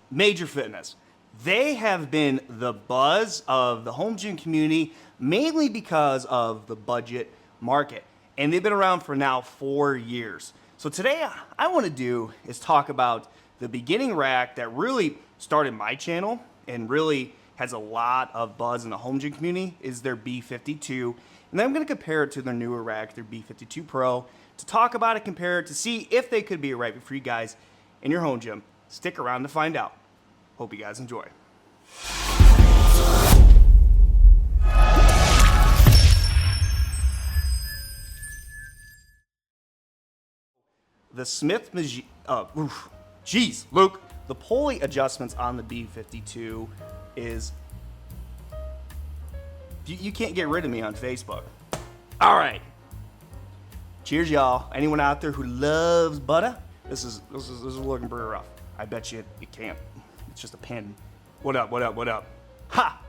Major Fitness. They have been the buzz of the home gym community, mainly because of the budget market. And they've been around for now 4 years. So today I want to do is talk about the beginning rack that really started my channel and really has a lot of buzz in the home gym community is their B52. And then I'm going to compare it to their newer rack, their B52 Pro, to talk about it, compare it, to see if they could be a right fit for you guys in your home gym. Stick around to find out. Hope you guys enjoy. The Smith, geez, Luke, the pulley adjustments on the B52 is, you can't get rid of me on Facebook. All right. Cheers, y'all. Anyone out there who loves butter? This is looking pretty rough. I bet you it can't. It's just a pin. What up, what up, what up? Ha!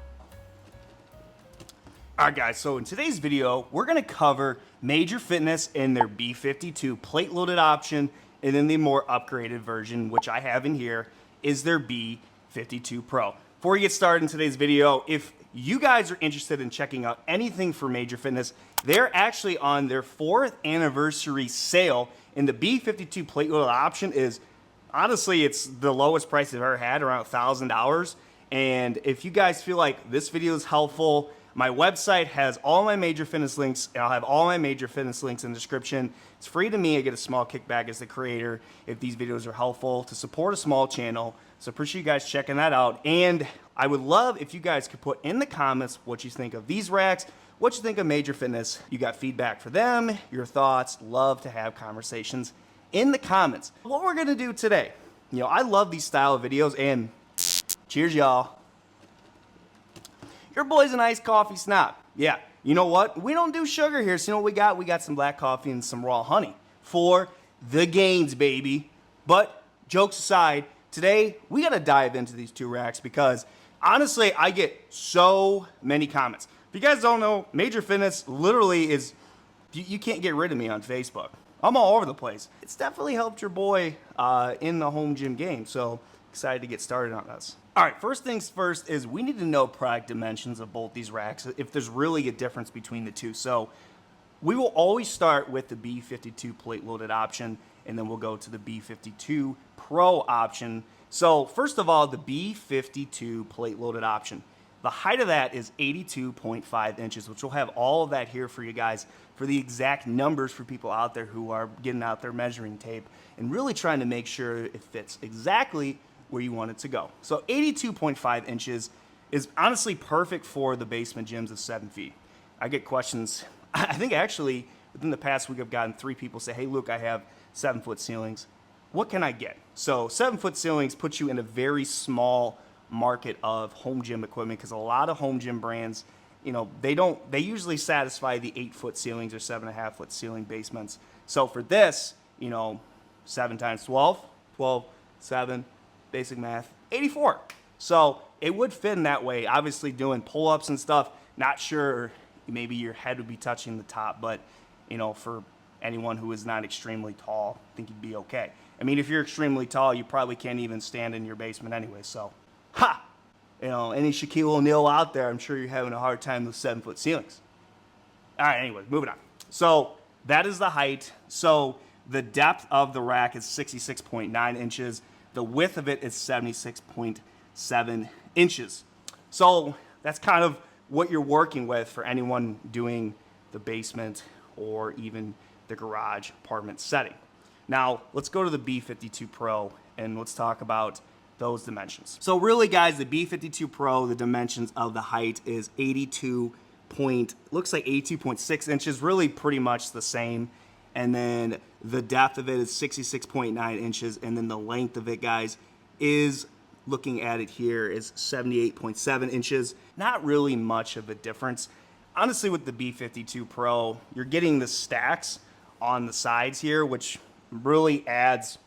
All right, guys, so in today's video, we're gonna cover Major Fitness in their B52 plate-loaded option, and then the more upgraded version, which I have in here, is their B52 Pro. Before we get started in today's video, if you guys are interested in checking out anything for Major Fitness, they're actually on their 4th anniversary sale, and the B52 plate-loaded option is, honestly, it's the lowest price I've ever had, around $1,000. And if you guys feel like this video is helpful, my website has all my Major Fitness links, and I'll have all my Major Fitness links in the description. It's free to me. I get a small kickback as the creator if these videos are helpful to support a small channel. So appreciate you guys checking that out. And I would love if you guys could put in the comments what you think of these racks, what you think of Major Fitness. You got feedback for them, your thoughts. Love to have conversations in the comments. What we're gonna do today, I love these style of videos, and cheers, y'all. Your boy's an iced coffee snob. Yeah, you know what? We don't do sugar here, so you know what we got? We got some black coffee and some raw honey for the gains, baby. But jokes aside, today we gotta dive into these two racks because honestly, I get so many comments. If you guys don't know, Major Fitness literally is, you can't get rid of me on Facebook. I'm all over the place. It's definitely helped your boy in the home gym game, so excited to get started on this. All right, first things first is we need to know product dimensions of both these racks, if there's really a difference between the two. So we will always start with the B52 plate loaded option, and then we'll go to the B52 Pro option. So first of all, the B52 plate loaded option. The height of that is 82.5 inches, which we'll have all of that here for you guys for the exact numbers for people out there who are getting out their measuring tape and really trying to make sure it fits exactly where you want it to go. So 82.5 inches is honestly perfect for the basement gyms of 7 feet. I get questions. I think actually within the past week I've gotten 3 people say, hey, Luke, I have 7-foot ceilings. What can I get? So 7-foot ceilings puts you in a very small market of home gym equipment because a lot of home gym brands, they usually satisfy the 8-foot ceilings or 7.5-foot ceiling basements. So for this, 7 times 12, 7, basic math, 84. So it would fit in that way. Obviously doing pull-ups and stuff, not sure, maybe your head would be touching the top, but for anyone who is not extremely tall, I think you'd be okay. I mean, if you're extremely tall, you probably can't even stand in your basement anyway, so ha! Any Shaquille O'Neal out there, I'm sure you're having a hard time with 7-foot ceilings. All right, anyways, moving on. So that is the height. So the depth of the rack is 66.9 inches. The width of it is 76.7 inches. So that's kind of what you're working with for anyone doing the basement or even the garage apartment setting. Now, let's go to the B52 Pro and let's talk about those dimensions. So really, guys, the B52 Pro, the dimensions of the height is 82.6 inches, really pretty much the same. And then the depth of it is 66.9 inches. And then the length of it, guys, is, looking at it here, is 78.7 inches. Not really much of a difference. Honestly, with the B52 Pro, you're getting the stacks on the sides here, which really adds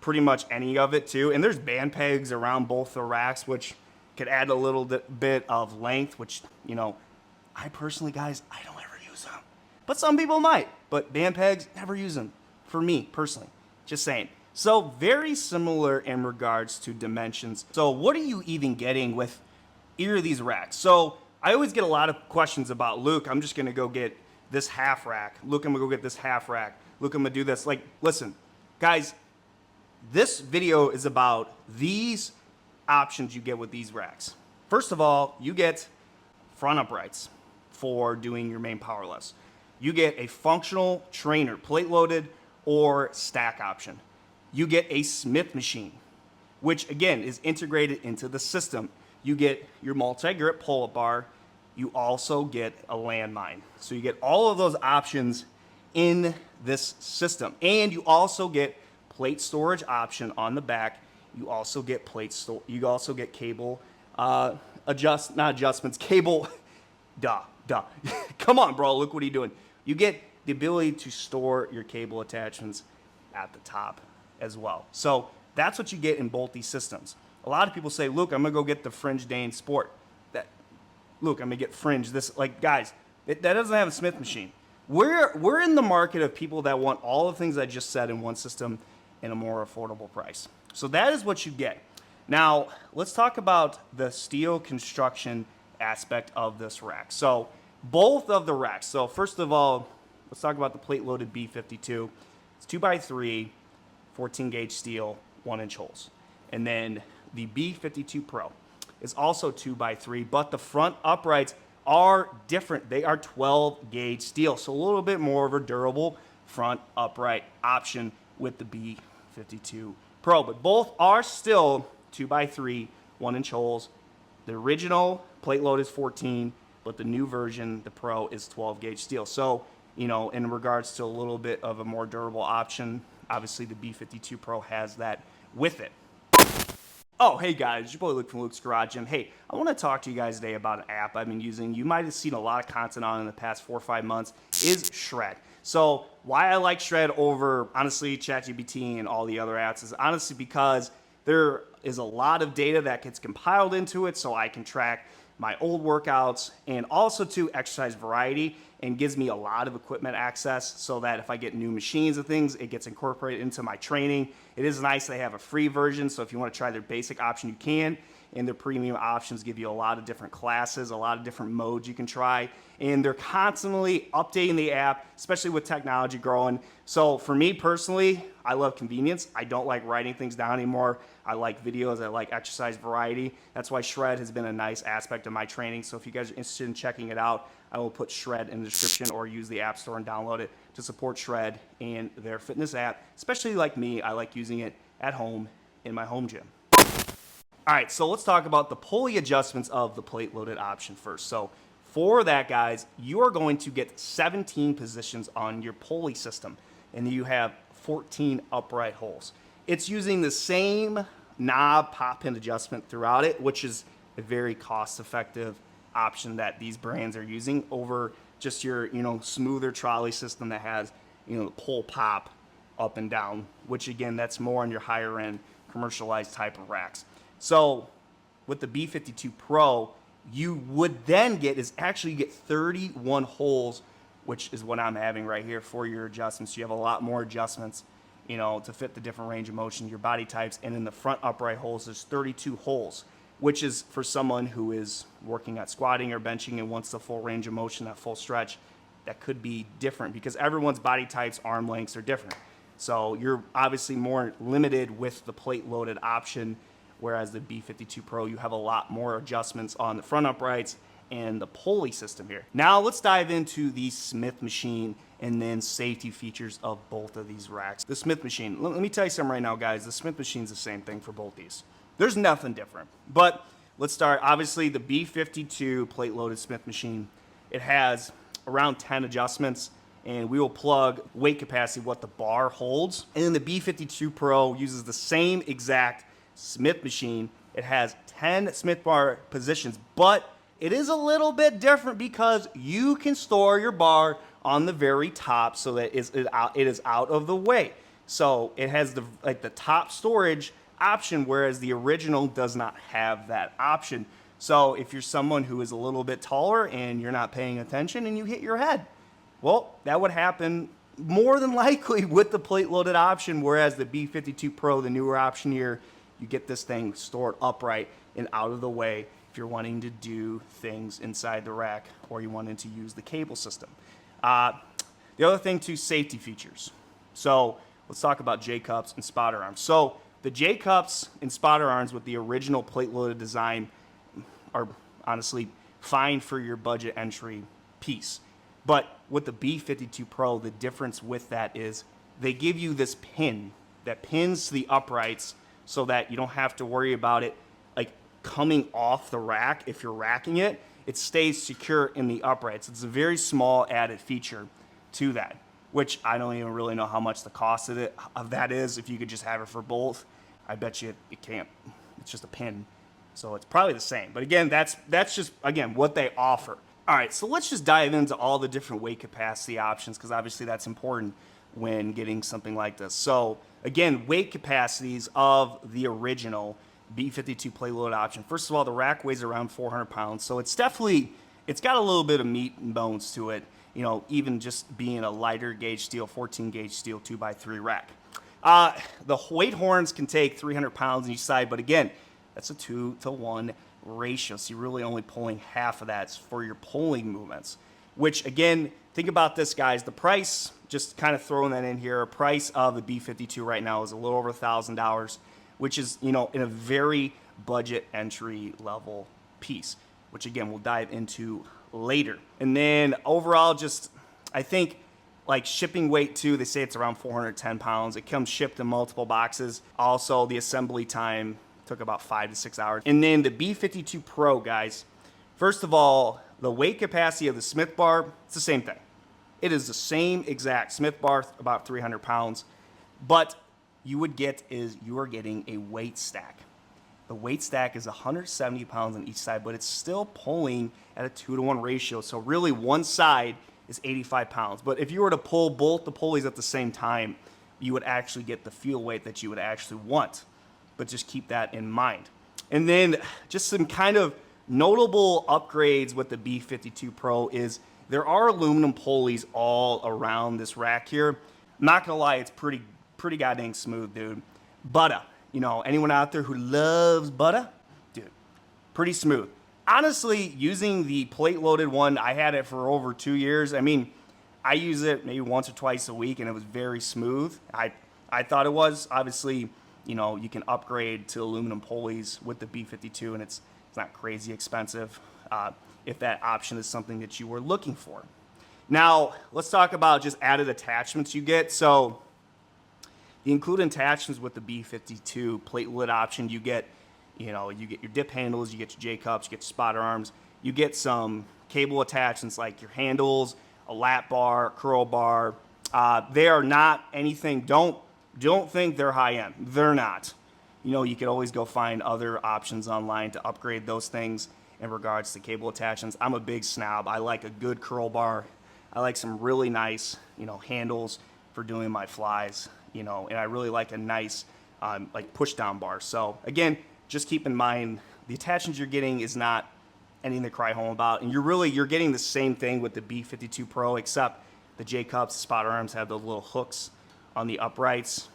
pretty much any of it too. And there's band pegs around both the racks, which could add a little bit of length, which, I personally, guys, I don't ever use them. But some people might. But band pegs, never use them. For me, personally. Just saying. So very similar in regards to dimensions. So what are you even getting with either of these racks? So I always get a lot of questions about, Luke, I'm just gonna go get this half rack. Luke, I'm gonna go get this half rack. Luke, I'm gonna do this. Like, listen, guys, this video is about these options you get with these racks. First of all, you get front uprights for doing your main power lifts. You get a functional trainer, plate loaded or stack option. You get a Smith machine, which again is integrated into the system. You get your multi-grip pull-up bar. You also get a landmine. So you get all of those options in this system. And you also get plate storage option on the back. You also get you also get cable cable. Duh. Come on, bro. Look what are you doing? You get the ability to store your cable attachments at the top as well. So that's what you get in both these systems. A lot of people say, Luke, I'm gonna go get the Fringe Dane Sport. Luke, I'm gonna get Fringe. This, like, guys, that doesn't have a Smith machine. We're in the market of people that want all the things I just said in one system in a more affordable price. So that is what you get. Now, let's talk about the steel construction aspect of this rack. So both of the racks. So first of all, let's talk about the plate loaded B52. It's 2x3, 14 gauge steel, 1-inch holes. And then the B52 Pro is also 2x3, but the front uprights are different. They are 12 gauge steel. So a little bit more of a durable front upright option with the B52 Pro, but both are still 2x3, 1-inch holes. The original plate load is 14, but the new version, the Pro, is 12 gauge steel. So, you know, in regards to a little bit of a more durable option, obviously the B52 Pro has that with it. Oh, hey guys, it's your boy Luke from Luke's Garage Gym. Hey, I want to talk to you guys today about an app I've been using. You might have seen a lot of content on in the past 4 or 5 months, is Shred. So why I like Shred over, honestly, ChatGPT and all the other apps is honestly because there is a lot of data that gets compiled into it, so I can track my old workouts and also to exercise variety, and gives me a lot of equipment access so that if I get new machines and things, it gets incorporated into my training. It is nice they have a free version, so if you want to try their basic option, you can. And their premium options give you a lot of different classes, a lot of different modes you can try. And they're constantly updating the app, especially with technology growing. So for me personally, I love convenience. I don't like writing things down anymore. I like videos, I like exercise variety. That's why Shred has been a nice aspect of my training. So if you guys are interested in checking it out, I will put Shred in the description or use the App Store and download it to support Shred and their fitness app. Especially like me, I like using it at home in my home gym. All right, so let's talk about the pulley adjustments of the plate loaded option first. So for that, guys, you are going to get 17 positions on your pulley system, and you have 14 upright holes. It's using the same knob pop pin adjustment throughout it, which is a very cost-effective option that these brands are using over just your, smoother trolley system that has, the pull pop up and down, which again, that's more on your higher end commercialized type of racks. So with the B52 Pro, you would then get you get 31 holes, which is what I'm having right here for your adjustments. You have a lot more adjustments, to fit the different range of motion, your body types. And in the front upright holes, there's 32 holes, which is for someone who is working at squatting or benching and wants the full range of motion, that full stretch. That could be different because everyone's body types, arm lengths are different. So you're obviously more limited with the plate loaded option, whereas the B52 Pro, you have a lot more adjustments on the front uprights and the pulley system here. Now let's dive into the Smith machine and then safety features of both of these racks. The Smith machine, let me tell you something right now, guys. The Smith machine's the same thing for both these. There's nothing different. But let's start, obviously, the B52 plate loaded Smith machine. It has around 10 adjustments, and we will plug weight capacity, what the bar holds. And then the B52 Pro uses the same exact Smith machine. It has 10 Smith bar positions, but it is a little bit different because you can store your bar on the very top so that it is out of the way. So it has the top storage option, whereas the original does not have that option. So if you're someone who is a little bit taller and you're not paying attention and you hit your head, well, that would happen more than likely with the plate loaded option, whereas the B52 Pro, the newer option here, you get this thing stored upright and out of the way if you're wanting to do things inside the rack or you wanted to use the cable system. The other thing too, safety features. So let's talk about J-cups and spotter arms. So the J-cups and spotter arms with the original plate loaded design are honestly fine for your budget entry piece. But with the B52 Pro, the difference with that is they give you this pin that pins to the uprights so that you don't have to worry about it like coming off the rack. If you're racking it, it stays secure in the uprights. It's a very small added feature to that, which I don't even really know how much the cost of that is. If you could just have it for both, I bet you it can't. It's just a pin, so it's probably the same. But again, that's just, again, what they offer. All right, so let's just dive into all the different weight capacity options, because obviously that's important when getting something like this. So again, weight capacities of the original B52 plate load option. First of all, the rack weighs around 400 pounds, so it's got a little bit of meat and bones to it, you know, even just being a lighter gauge steel, 14 gauge steel 2x3 rack. The weight horns can take 300 pounds on each side, but again, that's a 2-to-1 ratio, so you're really only pulling half of that for your pulling movements, which again, think about this, guys. The price, just kind of throwing that in here, price of the B52 right now is a little over $1,000, which is, you know, in a very budget entry level piece, which again, we'll dive into later. And then overall, just, I think like shipping weight too, they say it's around 410 pounds. It comes shipped in multiple boxes. Also, the assembly time took about 5 to 6 hours. And then the B52 Pro, guys, first of all, the weight capacity of the Smith bar, it's the same thing. It is the same exact Smith bar, about 300 pounds, but you are getting a weight stack. The weight stack is 170 pounds on each side, but it's still pulling at a 2-to-1 ratio. So really one side is 85 pounds. But if you were to pull both the pulleys at the same time, you would actually get the feel weight that you would actually want. But just keep that in mind. And then just some kind of notable upgrades with the B52 Pro is there are aluminum pulleys all around this rack here. I'm not gonna lie, it's pretty goddamn smooth, dude. Butter, you know, anyone out there who loves butter? Dude, pretty smooth. Honestly, using the plate loaded one, I had it for over 2 years. I mean, I use it maybe once or twice a week and it was very smooth. I thought it was. Obviously, you know, you can upgrade to aluminum pulleys with the B52 and it's not crazy expensive if that option is something that you were looking for. Now, let's talk about just added attachments you get. So the included attachments with the B52 plate lid option, you get your dip handles, you get your J-cups, you get your spotter arms, you get some cable attachments like your handles, a lap bar, curl bar. They are not anything, don't think they're high end. They're not. You know, you could always go find other options online to upgrade those things in regards to cable attachments. I'm a big snob. I like a good curl bar. I like some really nice, you know, handles for doing my flies, you know, and I really like a nice like push down bar. So again, just keep in mind the attachments you're getting is not anything to cry home about. And you're getting the same thing with the B52 Pro, except the J-cups, spotter arms have those little hooks on the uprights.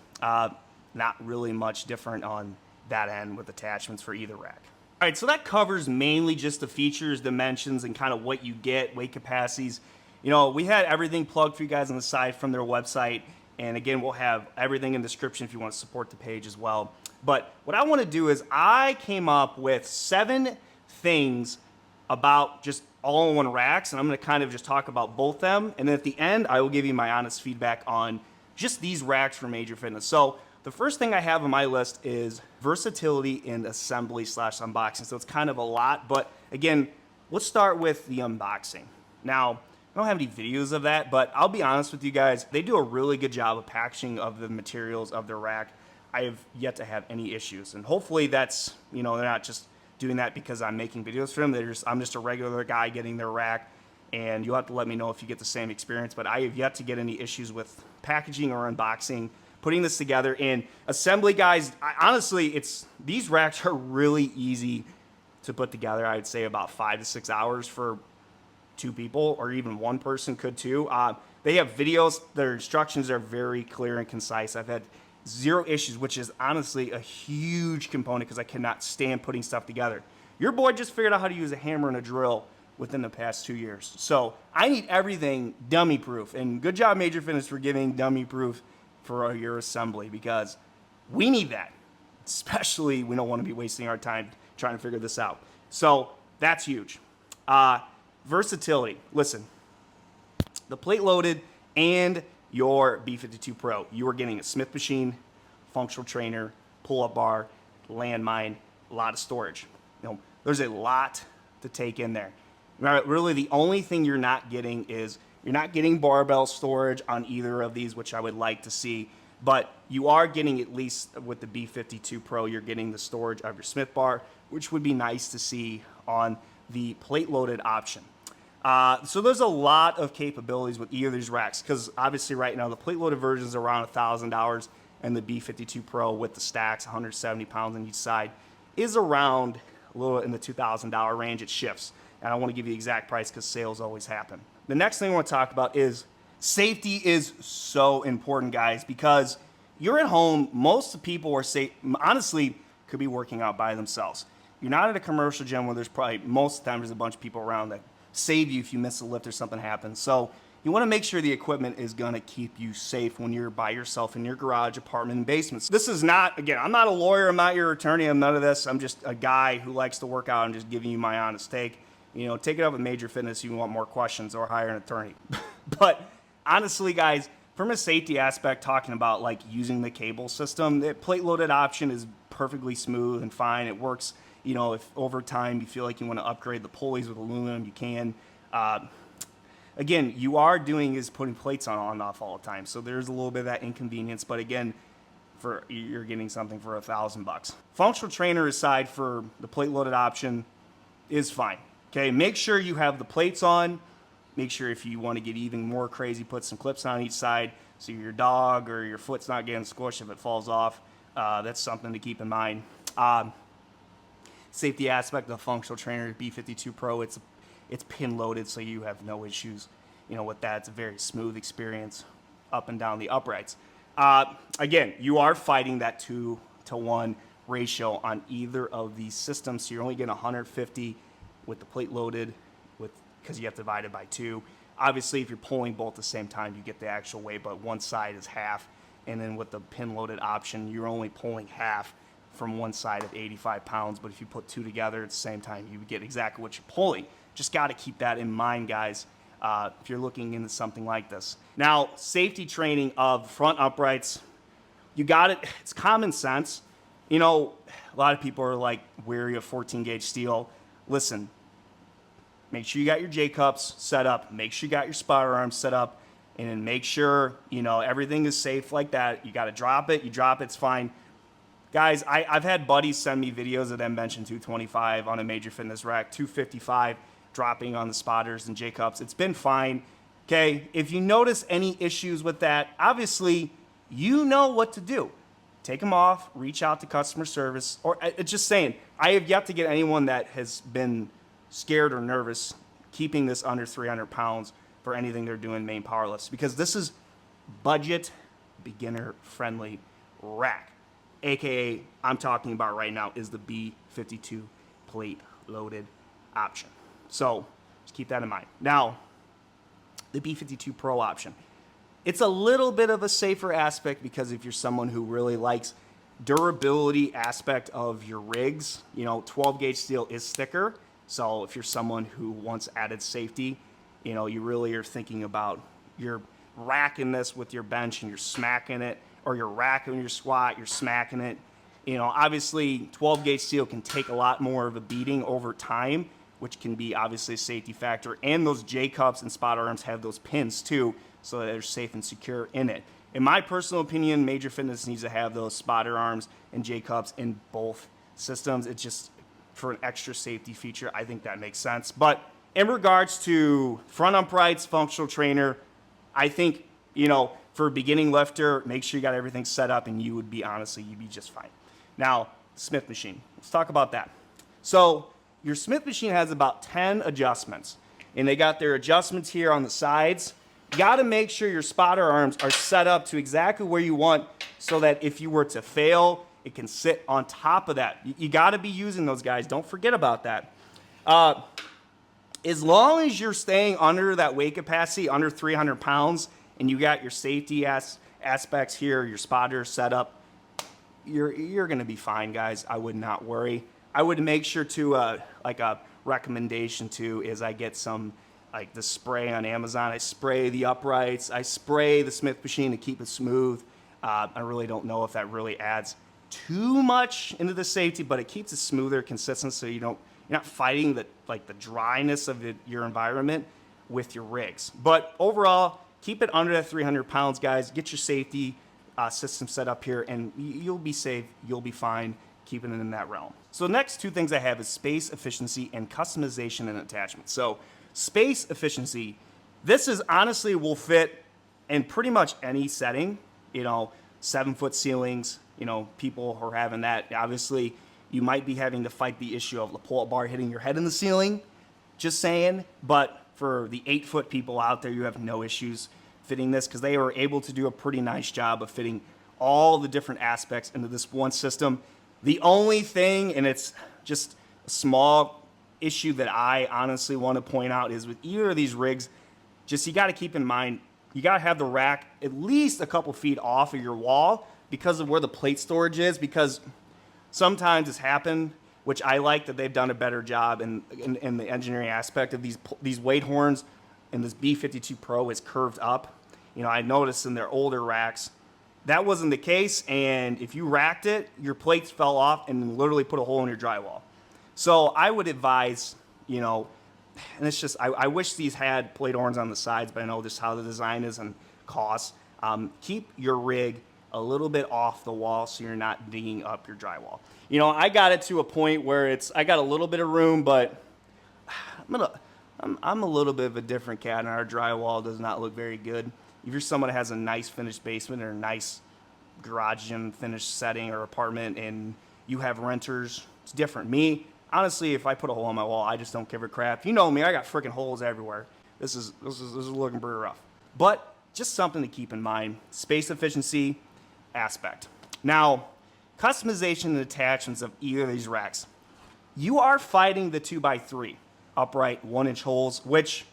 Not really much different on that end with attachments for either rack. All right, so that covers mainly just the features, dimensions, and kind of what you get, weight capacities. You know, we had everything plugged for you guys on the side from their website. And again, we'll have everything in the description if you want to support the page as well. But what I want to do is I came up with 7 things about just all-in-one racks, and I'm going to kind of just talk about both them. And then at the end, I will give you my honest feedback on just these racks for Major Fitness. So the first thing I have on my list is versatility and assembly / unboxing. So it's kind of a lot, but again, let's start with the unboxing. Now, I don't have any videos of that, but I'll be honest with you guys, they do a really good job of packaging of the materials of their rack. I have yet to have any issues, and hopefully that's, you know, they're not just doing that because I'm making videos for them. I'm just a regular guy getting their rack, and you'll have to let me know if you get the same experience, but I have yet to get any issues with packaging or unboxing, putting this together. And assembly, guys, honestly, these racks are really easy to put together. I'd say about 5 to 6 hours for 2 people or even 1 person could too. They have videos. Their instructions are very clear and concise. I've had 0 issues, which is honestly a huge component because I cannot stand putting stuff together. Your boy just figured out how to use a hammer and a drill within the past 2 years. So I need everything dummy proof. And good job, Major Fitness, for giving dummy proof for your assembly, because we need that. Especially, we don't want to be wasting our time trying to figure this out. So that's huge. Versatility. Listen, the plate loaded and your B52 Pro, you are getting a Smith machine, functional trainer, pull-up bar, landmine, a lot of storage. There's a lot to take in there. Really, the only thing you're not getting is you're not getting barbell storage on either of these, which I would like to see. But you are getting, at least with the B52 Pro, you're getting the storage of your Smith bar, which would be nice to see on the plate-loaded option. So there's a lot of capabilities with either of these racks, because obviously right now the plate-loaded version is around $1,000, and the B52 Pro with the stacks, 170 pounds on each side, is around a little in the $2,000 range. It shifts, and I want to give you the exact price because sales always happen. The next thing I want to talk about is safety is so important, guys, because you're at home. Most people are safe, honestly, could be working out by themselves. You're not at a commercial gym where there's probably, most of the time, there's a bunch of people around that save you if you miss a lift or something happens. So you want to make sure the equipment is going to keep you safe when you're by yourself in your garage, apartment, and basements. This is not, again, I'm not a lawyer, I'm not your attorney, I'm none of this. I'm just a guy who likes to work out and just giving you my honest take. Take it up with Major Fitness if you want more questions, or hire an attorney. But honestly, guys, from a safety aspect, talking about like using the cable system, the plate loaded option is perfectly smooth and fine. It works. If over time you feel like you want to upgrade the pulleys with aluminum, you can. Again, you are doing is putting plates on and off all the time, so there's a little bit of that inconvenience. But again, you're getting something for $1,000. Functional trainer aside, for the plate loaded option is fine. Okay, make sure you have the plates on. Make sure, if you want to get even more crazy, put some clips on each side so your dog or your foot's not getting squished if it falls off. That's something to keep in mind. Safety aspect of the functional trainer B52 Pro, it's pin loaded, so you have no issues with that. It's a very smooth experience up and down the uprights. Again, you are fighting that 2-to-1 ratio on either of these systems, so you're only getting 150 with the plate loaded, because you have to divide it by 2. Obviously, if you're pulling both at the same time, you get the actual weight, but one side is half. And then with the pin loaded option, you're only pulling half from one side of 85 pounds. But if you put 2 together at the same time, you get exactly what you're pulling. Just got to keep that in mind, guys, if you're looking into something like this. Now, safety training of front uprights, you got it. It's common sense. A lot of people are like wary of 14 gauge steel. Listen, make sure you got your J-cups set up. Make sure you got your spotter arms set up. And then make sure, everything is safe like that. You got to drop it. You drop it, it's fine. Guys, I've had buddies send me videos of them benching 225 on a Major Fitness rack, 255 dropping on the spotters and J-cups. It's been fine. Okay, if you notice any issues with that, obviously, you know what to do. Take them off, reach out to customer service, or just saying, I have yet to get anyone that has been scared or nervous keeping this under 300 pounds for anything they're doing main power lifts, because this is budget, beginner friendly rack, aka I'm talking about right now is the B52 plate loaded option. So just keep that in mind. Now, the B52 Pro option, it's a little bit of a safer aspect, because if you're someone who really likes durability aspect of your rigs, 12 gauge steel is thicker. So if you're someone who wants added safety, you really are thinking about you're racking this with your bench and you're smacking it, or you're racking your squat, you're smacking it. Obviously 12 gauge steel can take a lot more of a beating over time, which can be obviously a safety factor. And those J-cups and spotter arms have those pins too, so that they're safe and secure in it. In my personal opinion, Major Fitness needs to have those spotter arms and J-cups in both systems. It's just for an extra safety feature. I think that makes sense. But in regards to front uprights, functional trainer, I think, for a beginning lifter, make sure you got everything set up, and you'd be just fine. Now, Smith machine. Let's talk about that. So your Smith machine has about 10 adjustments. and they got their adjustments here on the sides. You got to make sure your spotter arms are set up to exactly where you want so that if you were to fail, it can sit on top of that. You got to be using those, guys. Don't forget about that. As long as you're staying under that weight capacity, under 300 pounds, and you got your safety aspects here, your spotter set up, you're going to be fine, guys. I would not worry. I would make sure to, like a recommendation too, is I get some, like the spray on Amazon. I spray the uprights. I spray the Smith machine to keep it smooth. I really don't know if that really adds too much into the safety, but it keeps it smoother, consistent, so you're not fighting the dryness of your environment with your rigs. But overall, keep it under that 300 pounds, guys. Get your safety system set up here, and you'll be safe. You'll be fine keeping it in that realm. So the next two things I have is space efficiency and customization and attachment. So space efficiency, this is honestly will fit in pretty much any setting. 7-foot ceilings, people are having that. Obviously, you might be having to fight the issue of the pull-up bar hitting your head in the ceiling, just saying. But for the 8-foot people out there, you have no issues fitting this because they were able to do a pretty nice job of fitting all the different aspects into this one system. The only thing, and it's just a small issue that I honestly want to point out, is with either of these rigs, just you got to keep in mind, you got to have the rack at least a couple feet off of your wall because of where the plate storage is, because sometimes it's happened, which I like that they've done a better job in the engineering aspect of these weight horns, and this B52 Pro is curved up. I noticed in their older racks, that wasn't the case, and if you racked it, your plates fell off and literally put a hole in your drywall. So I would advise, and it's just, I wish these had plate horns on the sides, but I know just how the design is and costs. Keep your rig a little bit off the wall so you're not digging up your drywall. I got it to a point where I got a little bit of room, but I'm a little bit of a different cat, and our drywall does not look very good. If you're someone that has a nice finished basement or a nice garage gym finished setting or apartment and you have renters, it's different. Me, honestly, if I put a hole in my wall, I just don't give a crap. You know me, I got freaking holes everywhere. This is looking pretty rough. But just something to keep in mind, space efficiency aspect. Now, customization and attachments of either of these racks. You are fighting the 2x3 upright 1-inch holes, which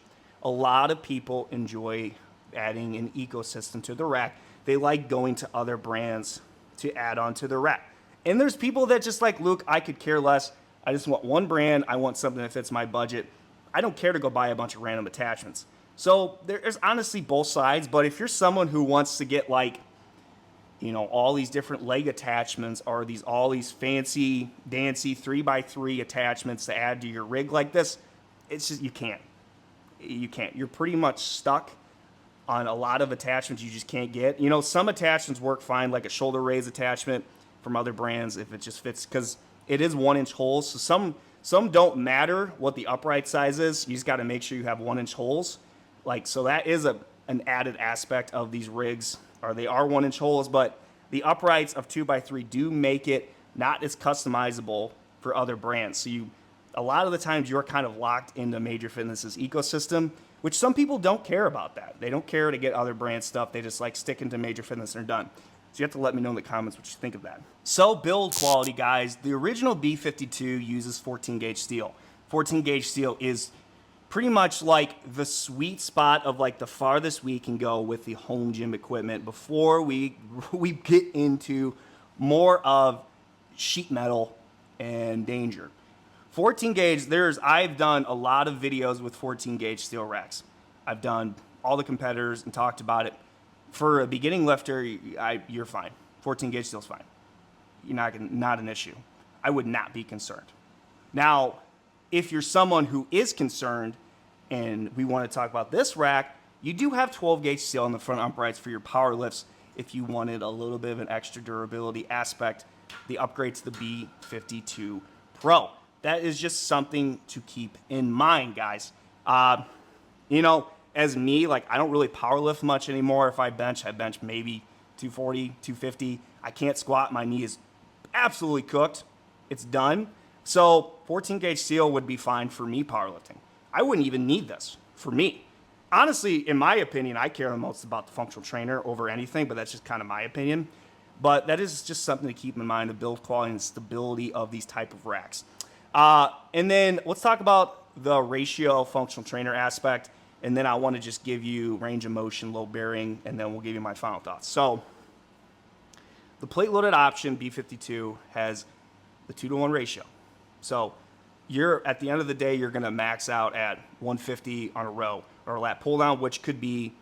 a lot of people enjoy adding an ecosystem to the rack. They like going to other brands to add on to the rack. And there's people that just like, Luke, I could care less. I just want one brand. I want something that fits my budget. I don't care to go buy a bunch of random attachments. So there's honestly both sides, but if you're someone who wants to get all these different leg attachments or all these fancy dancy 3x3 attachments to add to your rig like this, it's just, you can't. You're pretty much stuck on a lot of attachments you just can't get. Some attachments work fine, like a shoulder raise attachment from other brands if it just fits, because it is 1-inch holes. So some don't matter what the upright size is. You just got to make sure you have 1-inch holes. So that is an added aspect of these rigs, or they are 1-inch holes, but the uprights of 2x3 do make it not as customizable for other brands. So a lot of the times you're kind of locked into Major Fitness's ecosystem, which some people don't care about that. They don't care to get other brand stuff. They just like sticking to Major Fitness and they're done. So you have to let me know in the comments what you think of that. So build quality, guys. The original B52 uses 14-gauge steel. 14-gauge steel is pretty much like the sweet spot of the farthest we can go with the home gym equipment before we get into more of sheet metal and danger. 14 gauge, I've done a lot of videos with 14 gauge steel racks. I've done all the competitors and talked about it. For a beginning lifter, you're fine. 14 gauge steel's fine. You're not an issue. I would not be concerned. Now, if you're someone who is concerned and we want to talk about this rack, you do have 12 gauge steel on the front uprights for your power lifts if you wanted a little bit of an extra durability aspect, the upgrade to the B52 Pro. That is just something to keep in mind, guys. As me, I don't really power lift much anymore. If I bench maybe 240, 250. I can't squat. My knee is absolutely cooked. It's done. So 14 gauge steel would be fine for me powerlifting. I wouldn't even need this for me. Honestly, in my opinion, I care the most about the functional trainer over anything, but that's just kind of my opinion. But that is just something to keep in mind, the build quality and stability of these type of racks. And then let's talk about the ratio functional trainer aspect. And then I want to just give you range of motion, load bearing, and then we'll give you my final thoughts. So the plate loaded option B52 has the 2-to-1 ratio. So you're at the end of the day, you're going to max out at 150 on a row or a lat pull down, which could be,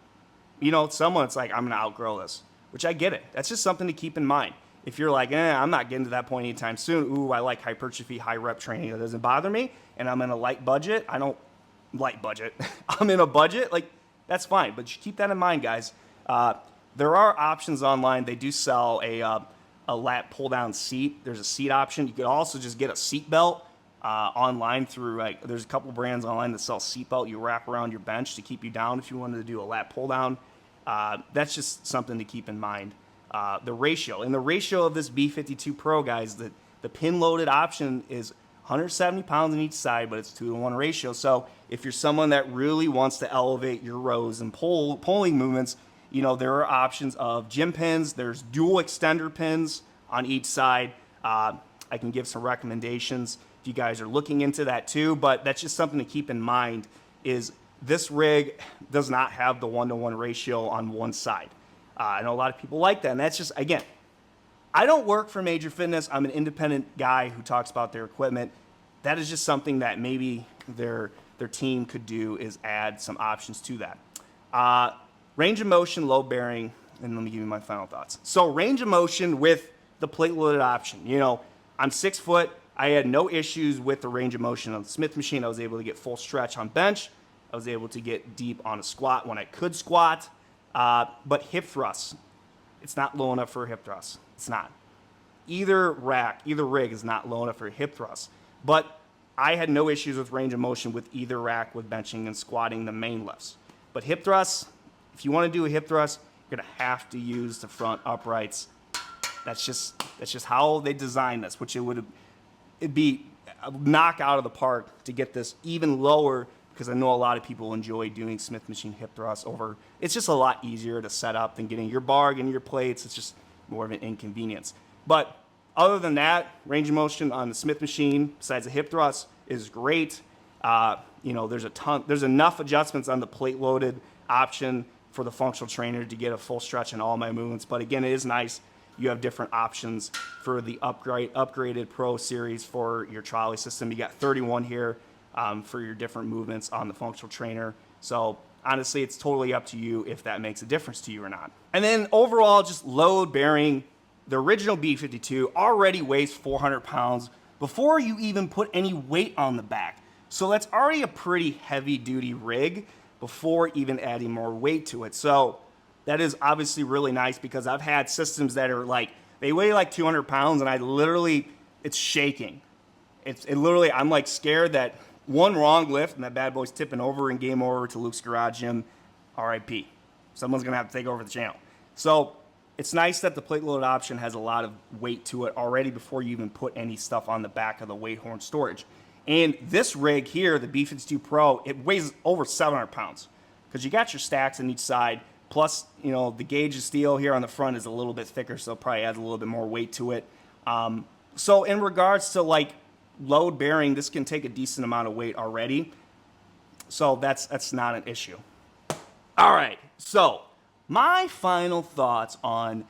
someone's like, I'm going to outgrow this, which I get it. That's just something to keep in mind. If you're like, I'm not getting to that point anytime soon. Ooh, I like hypertrophy, high rep training. That doesn't bother me. And I'm in a light budget. I don't light budget. I'm in a budget. Like, that's fine. But you keep that in mind, guys. There are options online. They do sell a lat pull down seat. There's a seat option. You could also just get a seat belt online through, there's a couple brands online that sell seat belt you wrap around your bench to keep you down if you wanted to do a lat pull down. That's just something to keep in mind. The ratio. And the ratio of this B52 Pro, guys, the pin loaded option is 170 pounds on each side, but it's 2-to-1 ratio. So if you're someone that really wants to elevate your rows and pulling movements, there are options of gym pins. There's dual extender pins on each side. I can give some recommendations if you guys are looking into that too, but that's just something to keep in mind is this rig does not have the 1-to-1 ratio on one side. I know a lot of people like that, and that's just, again, I don't work for Major Fitness. I'm an independent guy who talks about their equipment. That is just something that maybe their team could do is add some options to that. Range of motion, load bearing, and let me give you my final thoughts. So range of motion with the plate loaded option. I'm 6 foot. I had no issues with the range of motion on the Smith machine. I was able to get full stretch on bench. I was able to get deep on a squat when I could squat. But hip thrusts, it's not low enough for a hip thrust. It's not. Either rig is not low enough for a hip thrust. But I had no issues with range of motion with either rack with benching and squatting the main lifts. But hip thrusts, if you want to do a hip thrust, you're going to have to use the front uprights. That's just how they designed this, which it'd be a knock out of the park to get this even lower, because I know a lot of people enjoy doing Smith machine hip thrusts over. It's just a lot easier to set up than getting your bar, getting your plates. It's just more of an inconvenience. But other than that, range of motion on the Smith machine, besides the hip thrust, is great. There's enough adjustments on the plate loaded option for the functional trainer to get a full stretch in all my movements. But again, it is nice. You have different options for the upgraded Pro series for your trolley system. You got 31 here for your different movements on the functional trainer. So honestly, it's totally up to you if that makes a difference to you or not. And then overall, just load bearing. The original B52 already weighs 400 pounds before you even put any weight on the back. So that's already a pretty heavy duty rig before even adding more weight to it. So that is obviously really nice, because I've had systems that are like, they weigh like 200 pounds and it's shaking. I'm like scared that one wrong lift and that bad boy's tipping over and game over to Luke's Garage Gym, RIP. Someone's gonna have to take over the channel. So it's nice that the plate load option has a lot of weight to it already before you even put any stuff on the back of the weight horn storage. And this rig here, the B52 Pro, it weighs over 700 pounds because you got your stacks on each side. Plus, the gauge of steel here on the front is a little bit thicker, so it probably adds a little bit more weight to it. So in regards to load bearing, this can take a decent amount of weight already. So that's not an issue. All right, so my final thoughts on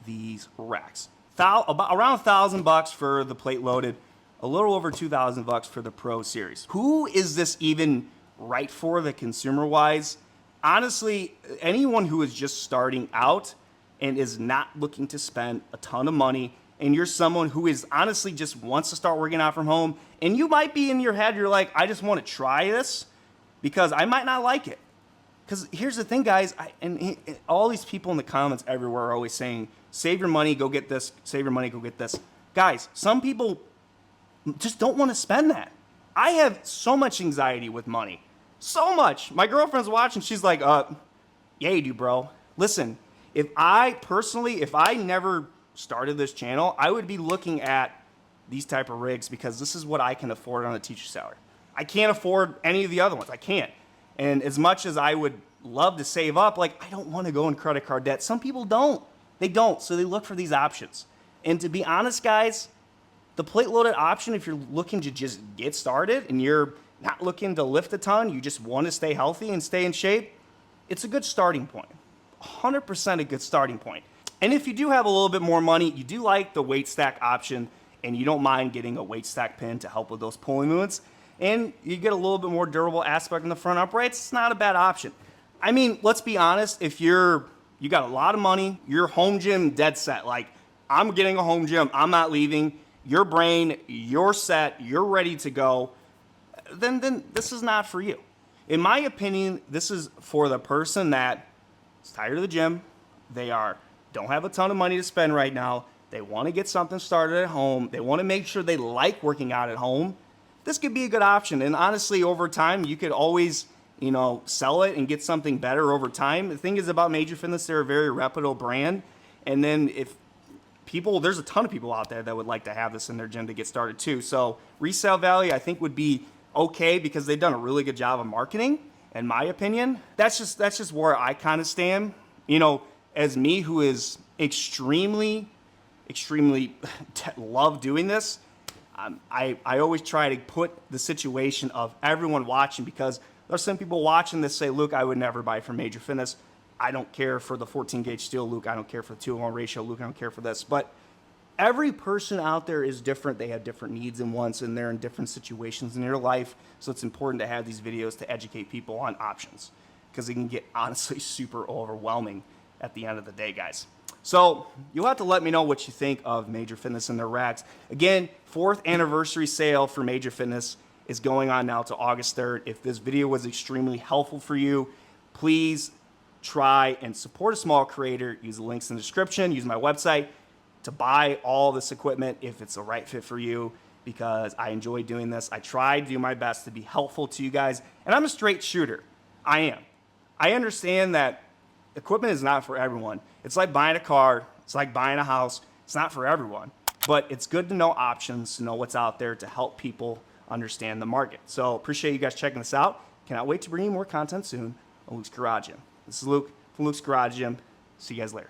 these racks. Around $1,000 for the plate loaded, a little over $2,000 for the Pro series. Who is this even right for, the consumer wise? Honestly, anyone who is just starting out and is not looking to spend a ton of money, and you're someone who is honestly just wants to start working out from home, and you might be in your head, you're like, I just want to try this because I might not like it. Because here's the thing, guys, all these people in the comments everywhere are always saying, save your money, go get this, save your money, go get this. Guys, some people just don't want to spend that. I have so much anxiety with money. So much. My girlfriend's watching, she's like, yeah, you do, bro. Listen, if I never started this channel, I would be looking at these type of rigs because this is what I can afford on a teacher salary. I can't afford any of the other ones. I can't. And as much as I would love to save up, like I don't want to go in credit card debt. Some people don't. They don't. So they look for these options. And to be honest, guys, the plate loaded option, if you're looking to just get started and you're not looking to lift a ton, you just want to stay healthy and stay in shape, it's a good starting point. 100% a good starting point. And if you do have a little bit more money, you do like the weight stack option, and you don't mind getting a weight stack pin to help with those pulling movements, and you get a little bit more durable aspect in the front uprights, it's not a bad option. I mean, let's be honest, if you got a lot of money, you're home gym dead set, like I'm getting a home gym, I'm not leaving, your brain, you're set, you're ready to go, then this is not for you. In my opinion, this is for the person that is tired of the gym, don't have a ton of money to spend right now, they want to get something started at home, they want to make sure they like working out at home. This could be a good option. And honestly, over time, you could always, sell it and get something better over time. The thing is about Major Fitness, they're a very reputable brand. And then there's a ton of people out there that would like to have this in their gym to get started too. So resale value, I think, would be okay because they've done a really good job of marketing, in my opinion. That's just where I kind of stand. As me, who is extremely love doing this, I always try to put the situation of everyone watching, because there's some people watching that say, Luke, I would never buy from Major Fitness. I don't care for the 14 gauge steel, Luke. I don't care for the 2-to-1 ratio, Luke. I don't care for this. But every person out there is different. They have different needs and wants, and they're in different situations in their life. So it's important to have these videos to educate people on options, because it can get honestly super overwhelming at the end of the day, guys. So you'll have to let me know what you think of Major Fitness and their racks. Again, 4th anniversary sale for Major Fitness is going on now to August 3rd. If this video was extremely helpful for you, please try and support a small creator. Use the links in the description. Use my website to buy all this equipment if it's the right fit for you, because I enjoy doing this. I try to do my best to be helpful to you guys, and I'm a straight shooter. I am. I understand that equipment is not for everyone. It's like buying a car. It's like buying a house. It's not for everyone. But it's good to know options, to know what's out there to help people understand the market. So appreciate you guys checking this out. Cannot wait to bring you more content soon on Luke's Garage Gym. This is Luke from Luke's Garage Gym. See you guys later.